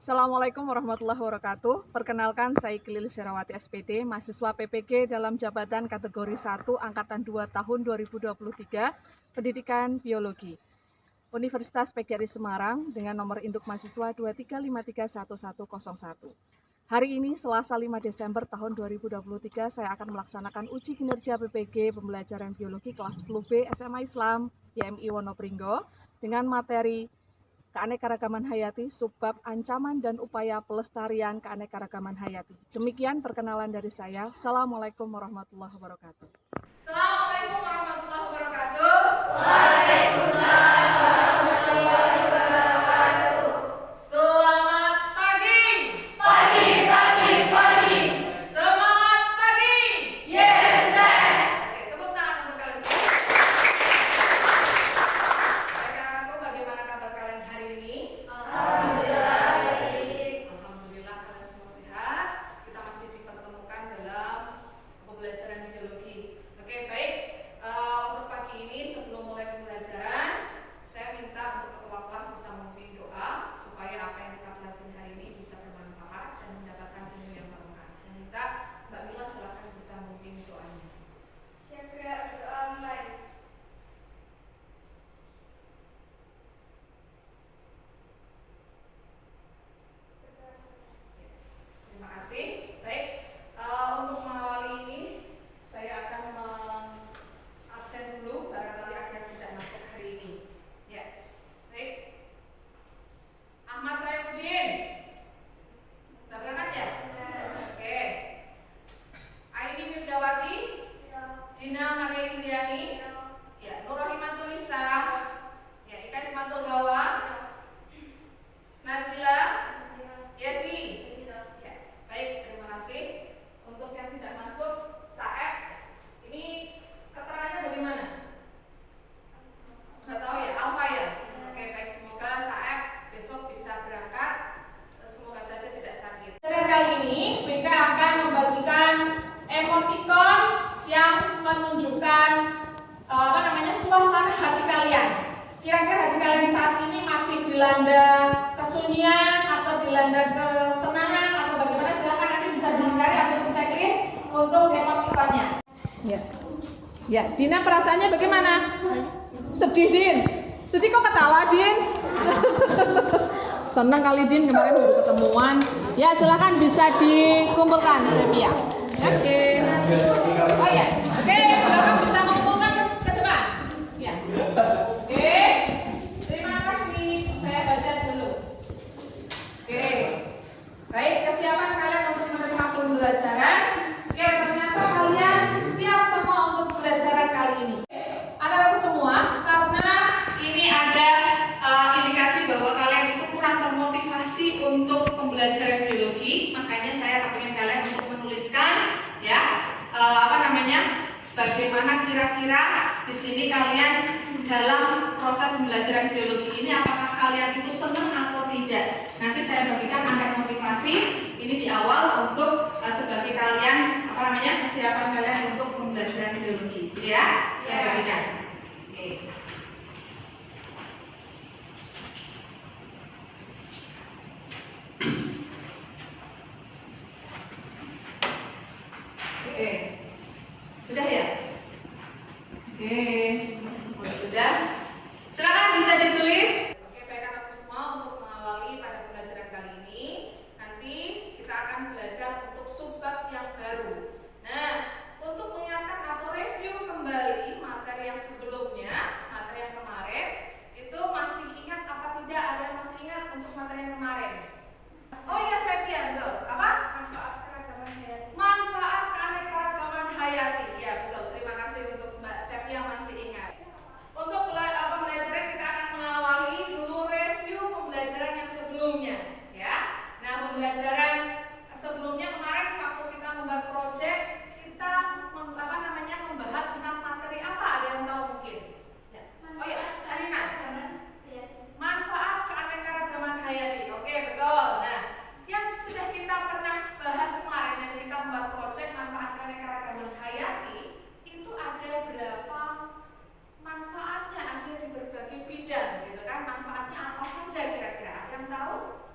Assalamualaikum warahmatullahi wabarakatuh. Perkenalkan, saya Iklil Serawati SPD, mahasiswa PPG dalam jabatan kategori 1 Angkatan 2 tahun 2023, Pendidikan Biologi. Universitas PGRI Semarang dengan nomor induk mahasiswa 235311101. Hari ini, Selasa 5 Desember tahun 2023, saya akan melaksanakan uji kinerja PPG pembelajaran biologi kelas 10B SMA Islam YMI Wonopringgo dengan materi Keanekaragaman Hayati, subbab ancaman dan upaya pelestarian keanekaragaman hayati. Demikian perkenalan dari saya. Assalamualaikum warahmatullahi wabarakatuh. Assalamualaikum warahmatullahi wabarakatuh. Waalaikumsalam warahmatullahi wabarakatuh. Selamat pagi. Pagi, pagi, pagi. Semangat pagi. Yes, yes. Oke, tepuk tangan untuk kalian semua. Kakak-kakakku, bagaimana kabar kalian hari ini? Alhamdulillah baik. Alhamdulillah kalian semua sehat. Kita masih dipertemukan dalam pembelajaran biologi. Oke, baik. Untuk pagi ini sebelum mulai pembelajaran, saya minta untuk ketua kelas bisa memimpin doa supaya apa yang kita pelajari hari ini bisa bermanfaat dan mendapatkan ilmu yang barokah. Saya minta Mbak Mila silakan bisa memimpin doanya. Syakra doa online. Terima kasih. Baik, untuk mengawali ini saya akan absen dulu barangkali akan tidak masuk hari ini. Ya, baik. Ahmad Saifuddin, udah berangkat ya? Oke. Aini Mirdawati, Dina Maria Indriani, ya, Nurrohimantul Nisa, ya, Ika Ismantul Hawa, Nazila, Yesi. Ya, baik, terima kasih. Untuk yang tidak masuk, Saeb, ini keterangannya bagaimana? Nggak tahu ya, Alfa ya? Oke, baik, semoga Saeb besok bisa berangkat. Semoga saja tidak sakit. Dan kali ini, BK akan membagikan emoticon yang menunjukkan suasana hati kalian. Kira-kira hati kalian saat ini masih dilanda kesunyian atau dilanda kesenangan atau bagaimana? Silakan nanti bisa dilingkari atau checklist untuk emoticonnya. Ya. Ya, Dina perasaannya bagaimana? Sedih, Din. Sedih kok ketawa, Din? Senang kali, Din, kemarin baru ketemuan. Ya, silakan bisa dikumpulkan, Sepia. Oke. Oh ya, oke, belakang bisa mengumpulkan ke depan. Ya. Oke. Terima kasih. Saya baca dulu. Oke. Baik, kesiapan kalian untuk menerima pembelajaran. Oke, ternyata kalian siap semua untuk pembelajaran kali ini. Anak-anak semua, karena ini ada indikasi bahwa kalian itu kurang termotivasi untuk pembelajaran biologi, makanya saya ingin kalian untuk menuliskan ya bagaimana kira-kira di sini kalian dalam proses pembelajaran biologi ini apakah kalian itu senang atau tidak. Nanti saya bagikan angka motivasi ini di awal untuk sebagai kalian kesiapan kalian untuk pembelajaran biologi, gitu ya. Saya bagikan. Oke. Oke. Sudah ya? Oke. Sudah. Silakan bisa ditulis. Oke, baik anak semua, untuk mengawali pada pembelajaran kali ini, nanti kita akan belajar untuk subbab yang baru. Nah, untuk mengingatkan atau review kembali materi yang sebelumnya, materi yang kemarin, itu masih ingat apa tidak? Ada yang masih ingat untuk materi yang kemarin? Oh iya, Sepia, betul. Apa? Manfaat keragaman hayati. Manfaat keanekaragaman hayati. Ya, betul. Terima kasih untuk Mbak Sepia masih ingat. Untuk pembelajaran kita akan mengawali dulu review pembelajaran yang sebelumnya, ya. Nah, pembelajaran sebelumnya kemarin waktu kita membuat project, kita membahas tentang materi apa? Ada yang tahu mungkin? Ya. Oh ya, Alina. Manfaat keanekaragaman hayati. Oke, betul. Nah, yang sudah kita pernah bahas kemarin dan kita membuat project manfaat keanekaragaman hayati, itu ada berapa manfaatnya, ada di berbagai bidang gitu kan. Manfaatnya apa saja kira-kira? Ada yang tahu?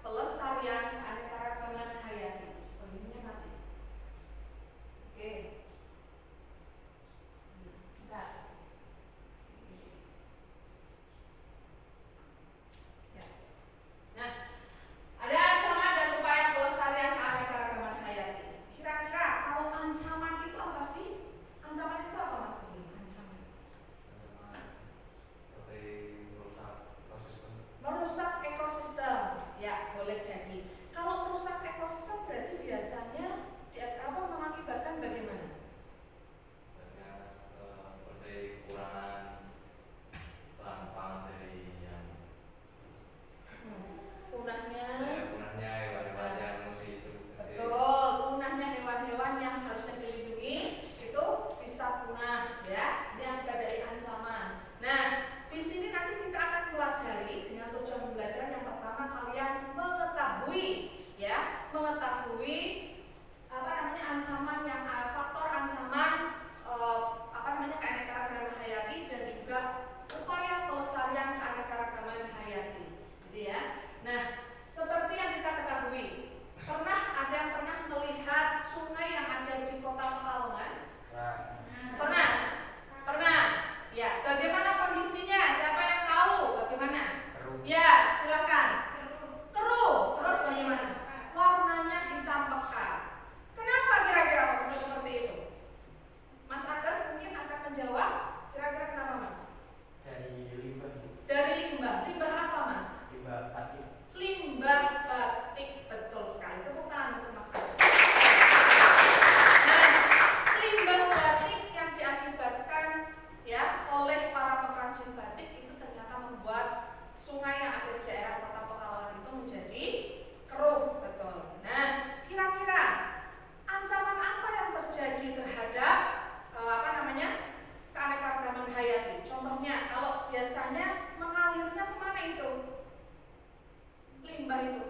pelestarian keanekaragaman hayati. Oh, ininya mati. Oke. Bentar. Ya. Nah, ada ancaman dan upaya pelestarian keanekaragaman hayati. Kira-kira kalau ancaman itu apa sih? Ancaman itu apa, Mas? Ancaman. Merusak ekosistem. Ya, boleh jadi. Kalau merusak ekosistem berarti biasanya mengakibatkan bagaimana? Seperti kekurangan bahan pangan dari yang Punahnya hewan-hewan yang itu. betul, punahnya hewan-hewan yang harusnya dilindungi itu bisa punah, ya. Ini akibat dari ancaman. Nah, di sini nanti kita akan pelajari dengan tujuan pembelajaran yang pertama kalian mengetahui, ya, mengetahui ancaman yang faktor ancaman keanekaragaman hayati dan juga upaya pelestarian keanekaragaman hayati, gitu ya. Nah, seperti yang kita ketahui, ada yang pernah melihat sungai yang ada di Kota Pekalongan? Pernah. Ya, bagaimana kondisinya? Siapa yang tahu bagaimana? Keruh. Ya, silakan. Keruh. Terus bagaimana? Warnanya hitam pekat. Kenapa kira-kira kok bisa seperti itu? Mas Agus mungkin akan menjawab. Kira-kira kenapa, Mas? Dari limbah. Dari limbah. Limbah apa, Mas? Limbah batik. Limbah batik. Betul sekali. Tepuk tangan untuk Mas Agus. Nah, limbah batik yang diakibatkan, ya, oleh para pengrajin batik itu ternyata membuat sungai yang ada di daerah Kota Pekalongan itu menjadi keruh. Betul. Nah, kira-kira ancaman apa yang terjadi terhadap keanekaragaman hayati? Contohnya, kalau biasanya mengalirnya kemana itu? Limbah itu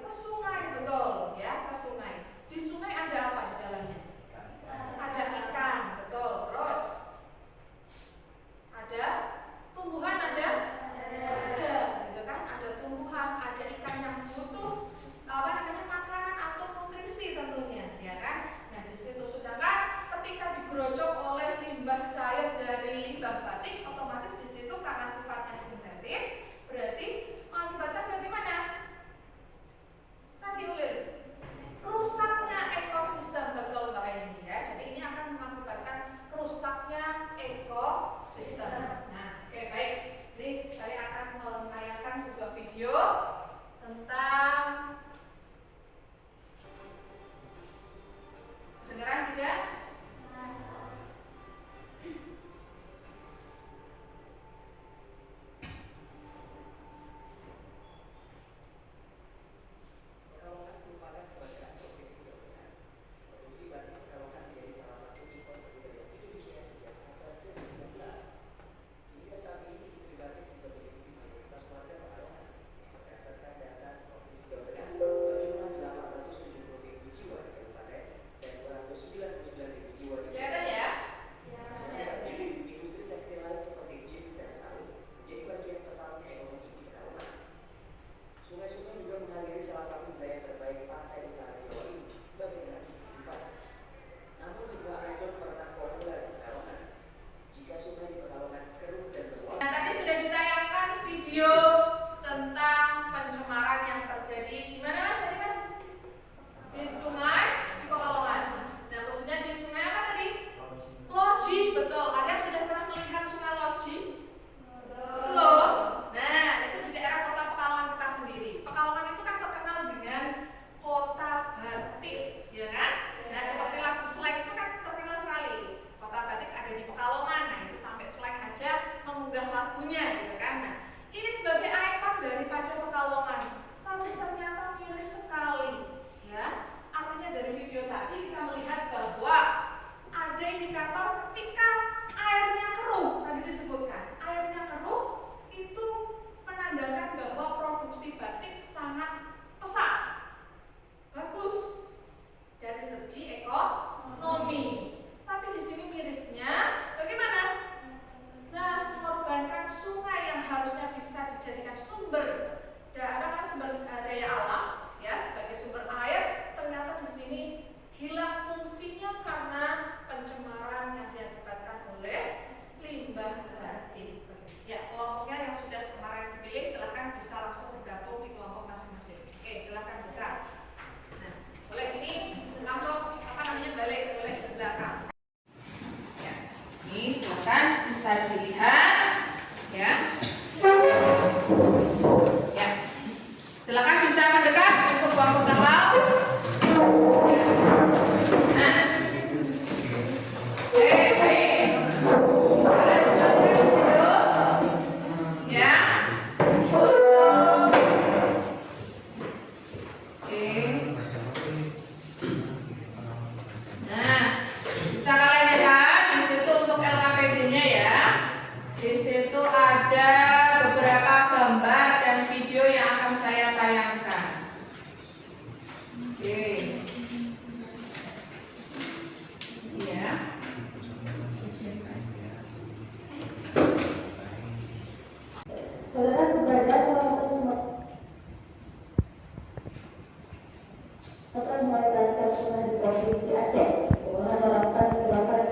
Total mulai terancam punah di Provinsi Aceh. Penggunaan orangutan disebabkan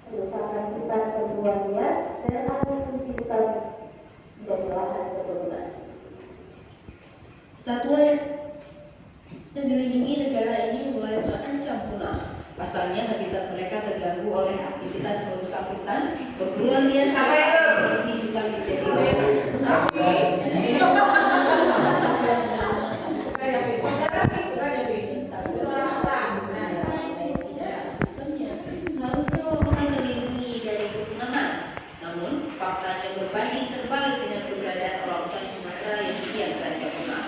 kerusakan hutan perburuan liar dan alih fungsi hutan menjadi lahan perkebunan. Satwa yang dilindungi negara ini mulai terancam punah. Pasalnya habitat mereka terganggu oleh aktivitas merusak hutan, perburuan liar sampai fungsi hutan menjadi seharusnya orangutan terlindungi dari kepunahan. Namun, faktanya berbanding terbalik dengan keberadaan orangutan Sumatera yang kian terancam punah.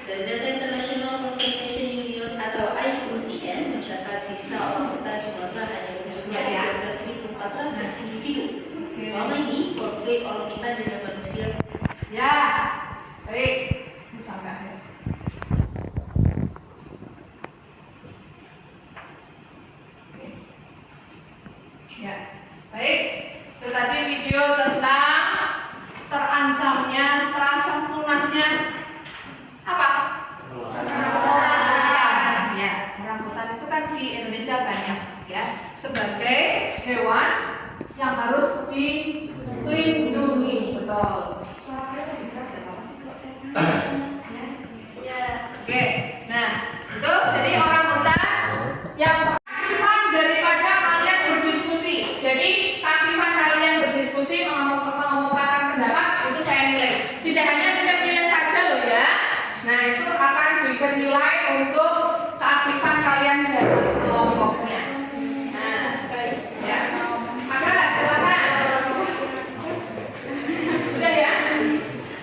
Dari data International Conservation Union atau IUCN mencatat sisa orangutan Sumatera hanya berjumlah 13.400 individu. Selama ini, konflik orangutan dengan manusia Ya, baik. Misalkan ya. Oke. Ya, baik. Itu tadi video tentang terancam punahnya apa? Orangutan. Ya, orangutan itu kan di Indonesia banyak ya, sebagai hewan yang harus dilindungi, betul. Suaranya lebih keras ya, apa sih kalau saya ya. Oke, nah itu jadi orangutan yang keaktifan daripada kalian berdiskusi. Jadi keaktifan kalian berdiskusi mengemukakan pendapat itu saya nilai. Tidak hanya nilai saja loh ya. Nah itu akan diberikan nilai untuk keaktifan kalian dari kelompoknya. Nah, ya. Maka silakan. Sudah ya?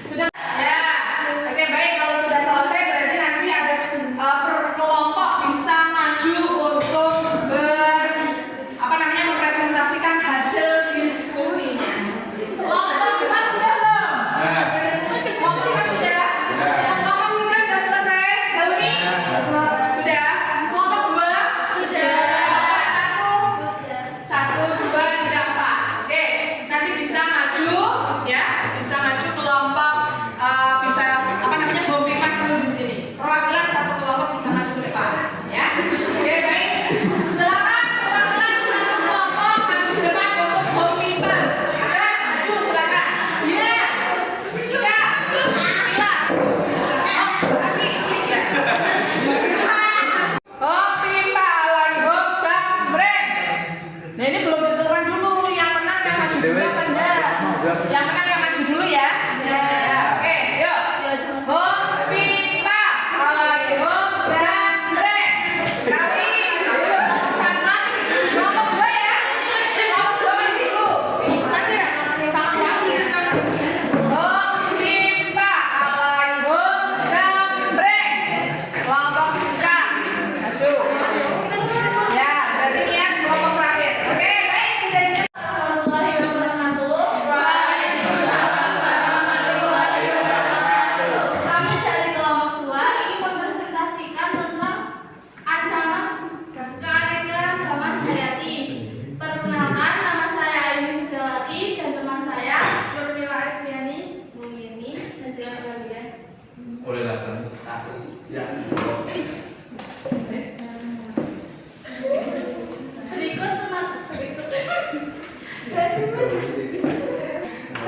Sudah? Ya. Oke, baik. Kalau sudah selesai berarti nanti ada per kelompok bisa maju untuk mempresentasikan hasil diskusinya. Kelompok kita sudah belum? Kelompok kita sudah? Kelompok kita sudah selesai? Helmi? Sudah? Kelompok 2? Sudah. Kelompok 1? 1, 2, 3, 4. Oke, nanti bisa maju ya, bisa maju kelompok bisa home pivot dulu di sini. Perwakilan satu kelompok bisa maju ke depan ya. Oke, baik. Silakan perwakilan satu kelompok maju ke depan untuk home pivot. Agas, maju silakan. Dina. Dina. Dina. Sakti, ya. Home pivot lagi home gambreng. Nah, ini belum ditentukan dulu yang menang yang maju dulu apa enggak? Yang menang yang maju dulu ya. Ya, oke, yuk. Home pivot lagi home gambreng. Kali sama kelompok 2 ya. Kelompok 2 maju dulu. Nanti ya, sama yang home pivot lagi home gambreng. Kelompok bisa maju. Ya, berarti ini ya kelompok terakhir. Oke, baik, sudah di Warahmatullahi wabarakatuh. Kami dari kelompok 2 ingin mempresentasikan tentang ancaman keanekaragaman hayati. Perkenalkan, nama saya Ayu Hidawati dan teman saya Nurmila Arfiani, Mulyani, Nazila Prabidan. Oleh alasan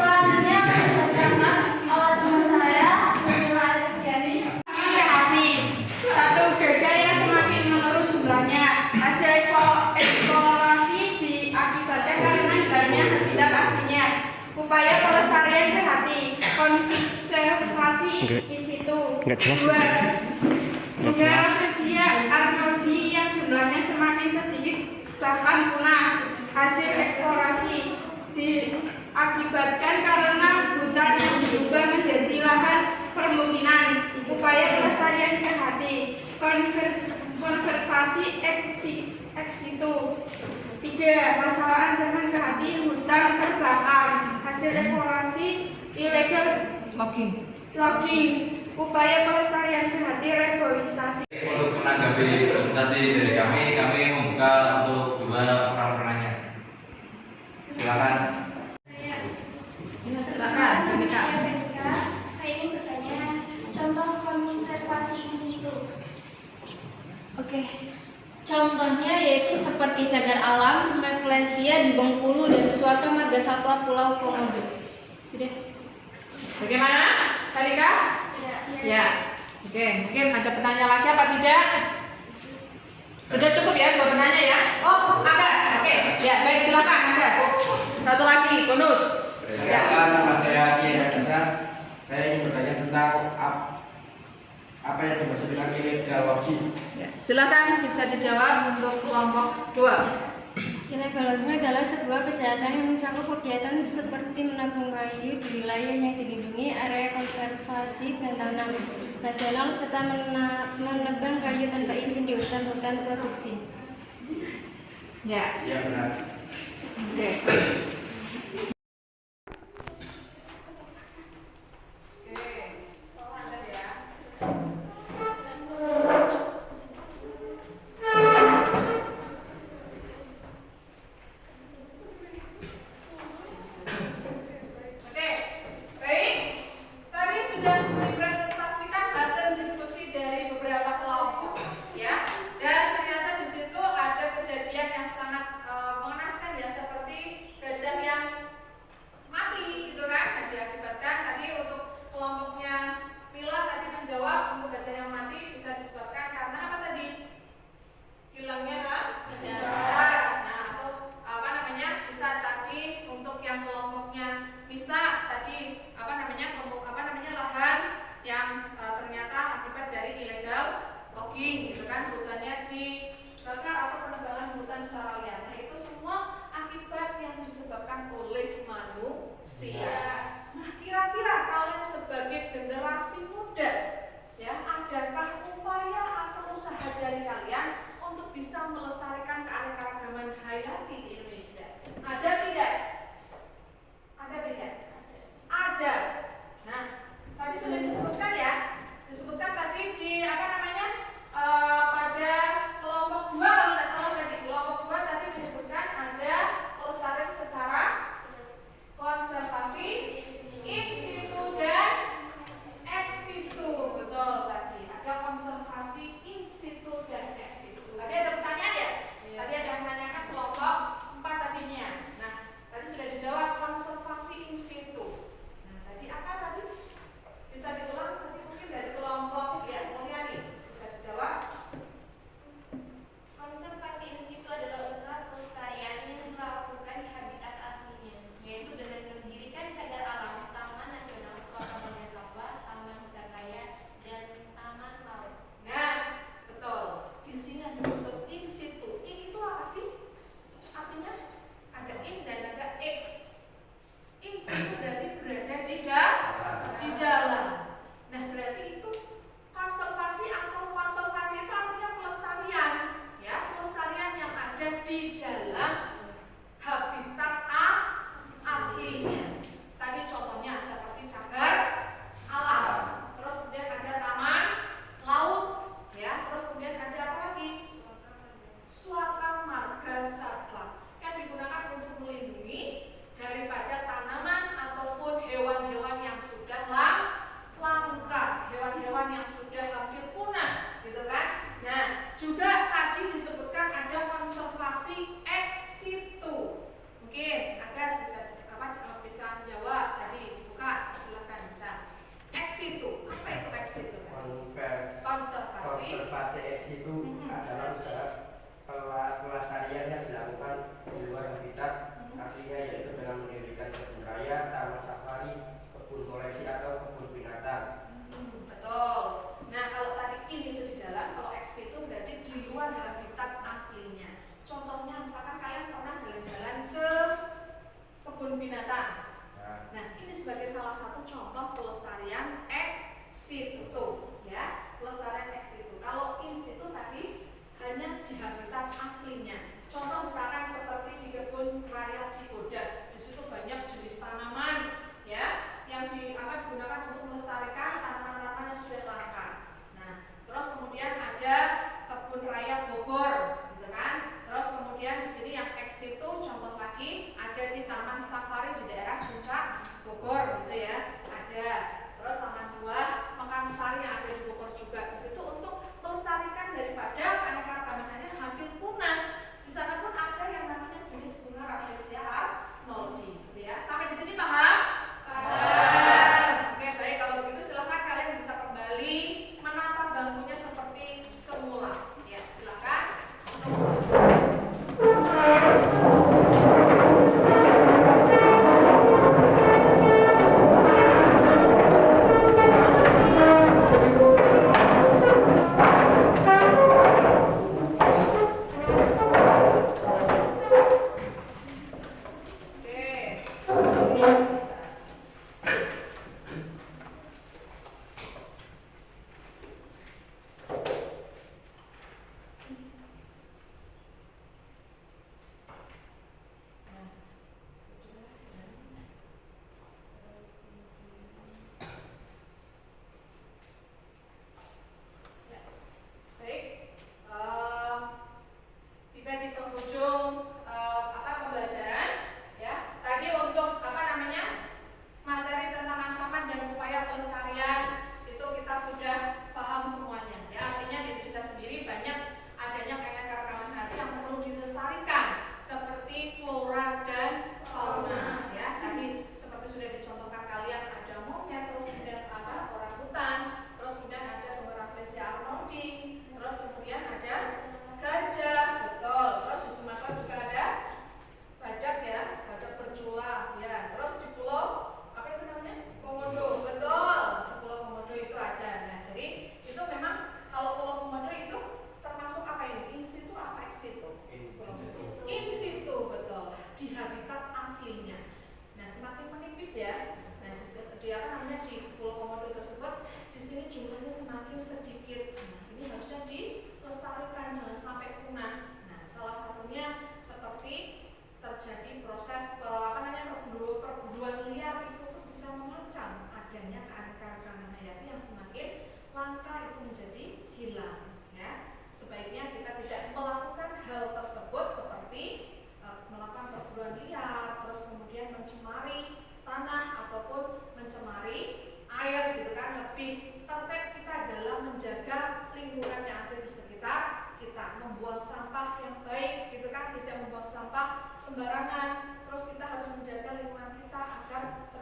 Selanjutnya kami bacakan oleh teman saya Nurmila Arfiani. hati. Satu, gajah yang semakin menurun jumlahnya. Hasil eksplorasi diakibatkan karena hilangnya habitat aslinya. Upaya pelestarian berhati. Konservasi in situ. 2. Negara Persia Arnoldi yang jumlahnya semakin sedikit bahkan punah. Hasil eksplorasi diakibatkan karena hutan yang diubah menjadi lahan permukiman. Upaya pelestarian berhati. Konservasi ex situ. 3. Masalah ancaman berhati hutan terbakar. Hasil eksplorasi ilegal logging. Upaya pelestarian berhati reboisasi. untuk menanggapi presentasi dari kami membuka untuk 2 orang penanya. Silakan. Silakan, saya ingin bertanya, seperti cagar alam, Rafflesia di Bengkulu, dan Suaka Marga Satwa Pulau Komodo. Sudah. Bagaimana? Kalika? Ya. Oke, mungkin ada pertanyaan lagi apa tidak? Sudah cukup ya, 2 pertanyaan ya. Oh, Agas. Oke. Ya, baik, silakan Agas. Satu lagi, bonus. Perkenalkan, nama saya Dian Adasa. Saya ingin bertanya tentang apa yang dimaksud dengan illegal logging. Ya, silakan bisa dijawab untuk kelompok 2. Illegal logging adalah sebuah kejahatan yang mencakup kegiatan seperti menabung kayu di wilayah yang dilindungi, area konservasi dan taman nasional, serta menebang kayu tanpa izin di hutan-hutan produksi. Ya. Ya benar. Oke. Nah, kira-kira kalian sebagai generasi muda, ya, adakah upaya atau usaha dari kalian untuk bisa melestarikan keanekaragaman hayati di Indonesia? Ada tidak? Ada tidak? Ada. Nah, tadi sudah disebutkan ya, disebutkan tadi di apa namanya pada kelompok 2 kalau tidak salah tadi kelompok 2 tadi menyebutkan ada pelestarian secara konservasi in situ dan ex situ, betul tadi ada konservasi in situ dan ex situ. Tadi ada pertanyaan ya? Tadi ada yang menanyakan kelompok 4 tadinya. Nah, tadi sudah dijawab konservasi in situ. Nah, tadi apa tadi? Bisa diulang tadi mungkin dari kelompok ya, Mulyani bisa dijawab. Konservasi in situ adalah usaha pelestarian yang dilakukan di habitat aslinya, yaitu dengan mendirikan cagar alam, taman nasional, suaka marga satwa, taman hutan raya, dan taman laut. Nah, betul. Di sini ada maksud in situ. In itu apa sih? Artinya ada in dan ada ex. In situ berarti berada di dalam. Nah, berarti itu konservasi atau konservasi itu artinya pelestarian, ya, pelestarian yang ada di dalam habitat aslinya. Tadi contohnya seperti cagar alam, terus kemudian ada taman laut, ya, terus kemudian ada apa lagi? Suaka marga satwa yang digunakan untuk melindungi daripada tanaman ataupun hewan-hewan yang sudah langka, hewan-hewan yang sudah hampir punah, gitu kan? Nah, juga tadi disebutkan ada konservasi ex situ. Mungkin agak bisa jawab tadi dibuka, silakan bisa. Ex situ, apa itu ex situ? Konservasi ex situ adalah usaha pelestarian yang dilakukan di luar habitat aslinya, yaitu dengan mendirikan kebun raya, taman safari, kebun koleksi atau kebun binatang. Betul. Nah, kalau tadi in itu di dalam, kalau ex itu berarti di luar habitat aslinya. Contohnya misalkan kalian pernah jalan-jalan ke kebun binatang. Nah, ini sebagai salah satu contoh pelestarian ex situ, ya, pelestarian ex situ. Kalau in situ tadi hanya di habitat aslinya. Contoh misalkan seperti di kebun raya Cibodas, di situ banyak jenis tanaman, ya, yang digunakan untuk melestarikan tanaman-tanaman yang sudah langka. Nah, terus kemudian ada kebun raya Bogor, gitu kan? Terus kemudian di sini yang ex situ contoh lagi ada di Taman Safari di daerah Puncak Bogor, gitu ya. Ada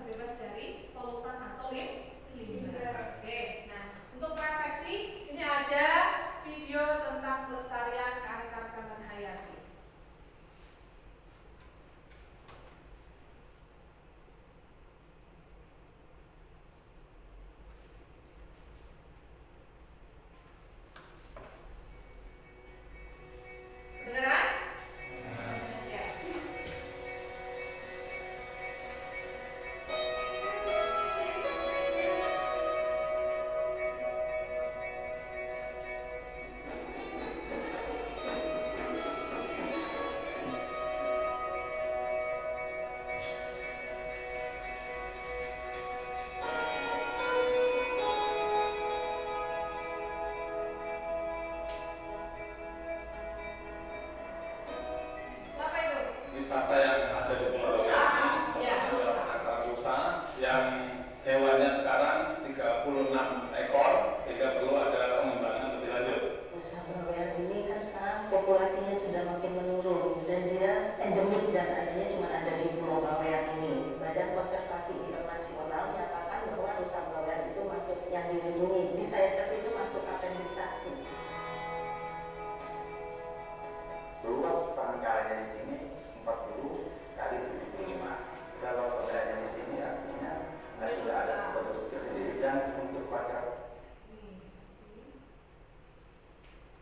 terbebas dari polutan atau limbah. Oke, nah untuk refleksi ini ada video tentang pelestarian keanekaragaman hayati. Kedengeran? Ya. Apa itu? Wisata yang ada di Pulau Rusa. Bawah Ya, ini rusa. adalah rusa yang hewannya sekarang 36 ekor, sehingga perlu ada pengembangan lebih lanjut. Rusa bawean ini kan sekarang populasinya sudah makin menurun dan dia endemik dan adanya cuma ada di Pulau Bawean ini. Badan Konservasi Internasional menyatakan bahwa rusa bawean itu masuk yang dilindungi. Di CITES itu masuk appendix 1. Luas pengangkarannya di sini 40 kali 75. Kalau pengangkarannya di sini artinya sudah ada produksi tersendiri dan untuk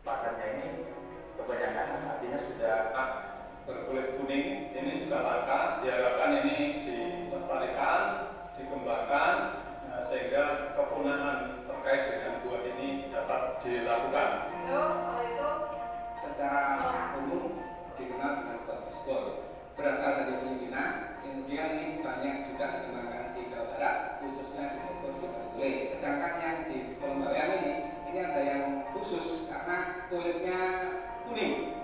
pakannya ini kebanyakan artinya sudah Berkulit kuning ini juga langka, diharapkan ini dilestarikan, dikembangkan, sehingga kepunahan terkait dengan buah ini dapat dilakukan. Kalau itu Secara umum dikenal dengan buah pispol, berasal dari Filipina, kemudian ini banyak juga dikembangkan di Jawa Barat, khususnya di Bogor, di Banyuwangi. Sedangkan yang di Pulau Bawean ini ada yang khusus karena kulitnya kuning.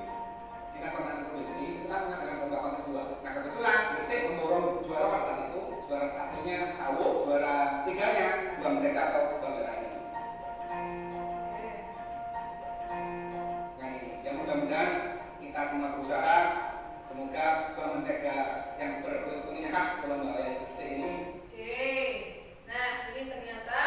Dinas Pertanian Provinsi itu kan mengadakan lomba kontes buah. Nah kebetulan Gresik mendorong juara pada saat itu, juara satunya Sawo, juara tiganya Buah Merdeka atau Buah Merah ini. Yang mudah-mudahan kita semua berusaha, semoga Buah Mentega yang berkulit kuningnya khas Pulau Bawean Gresik ini. Oke. Nah, ini ternyata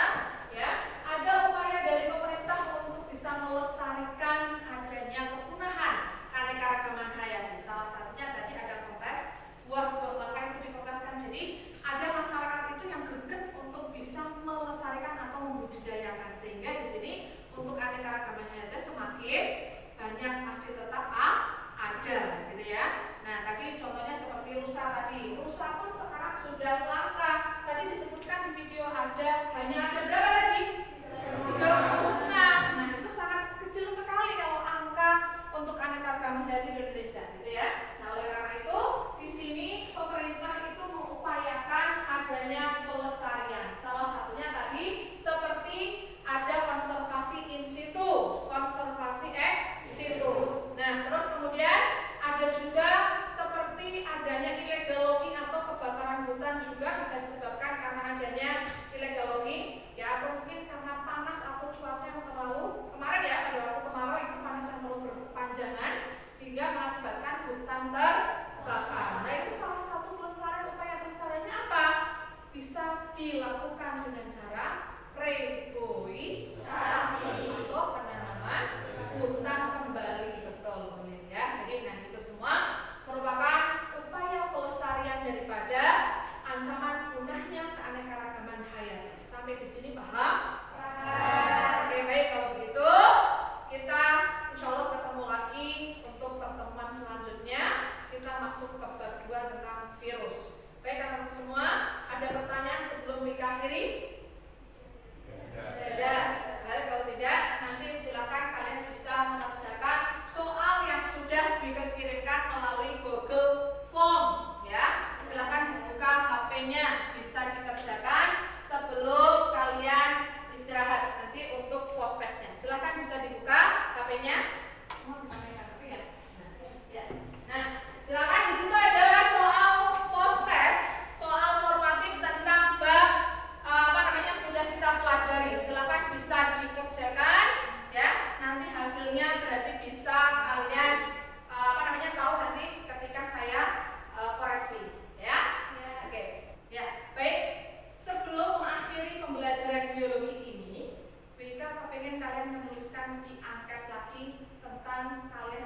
ya ada upaya dari pemerintah untuk bisa melestarikan adanya kepunahan keanekaragaman hayati. Salah satunya tadi ada kontes buah-buah langka itu dikonteskan. Jadi ada masyarakat itu yang greget untuk bisa melestarikan atau membudidayakan, sehingga di sini untuk keanekaragaman hayati semakin banyak masih tetap ada gitu ya. Nah tadi contohnya seperti rusa tadi, rusa pun sekarang sudah langka. Tadi disebutkan di video hanya ada berapa lagi? 36. Nah itu sangat kecil sekali kalau angka untuk keanekaragaman hayati di Indonesia gitu ya. Nah oleh karena itu di sini pemerintah itu mengupayakan adanya pelestarian. Salah satunya tadi seperti ada konservasi in situ, konservasi ex situ. Nah terus kemudian ada juga seperti adanya illegal logging atau kebakaran hutan juga bisa disebabkan karena adanya illegal logging ya, atau mungkin karena panas atau cuaca yang terlalu kemarin ya, pada waktu kemarau itu panas yang terlalu berkepanjangan hingga mengakibatkan hutan terbakar. Nah itu salah satu pelestarian, upaya pelestariannya apa? Bisa dilakukan dengan cara reboisasi atau penanaman hutan kembali, betul boleh ya. Jadi nah itu semua merupakan upaya pelestarian daripada ancaman punahnya keanekaragaman hayati. Sampai di sini paham? Oke baik, kalau begitu kita insya Allah ketemu lagi untuk pertemuan selanjutnya. Kita masuk ke bab 2 tentang virus. Baik anak-anak semua, ada pertanyaan sebelum kita akhiri? kalian menuliskan di angket lagi tentang kalian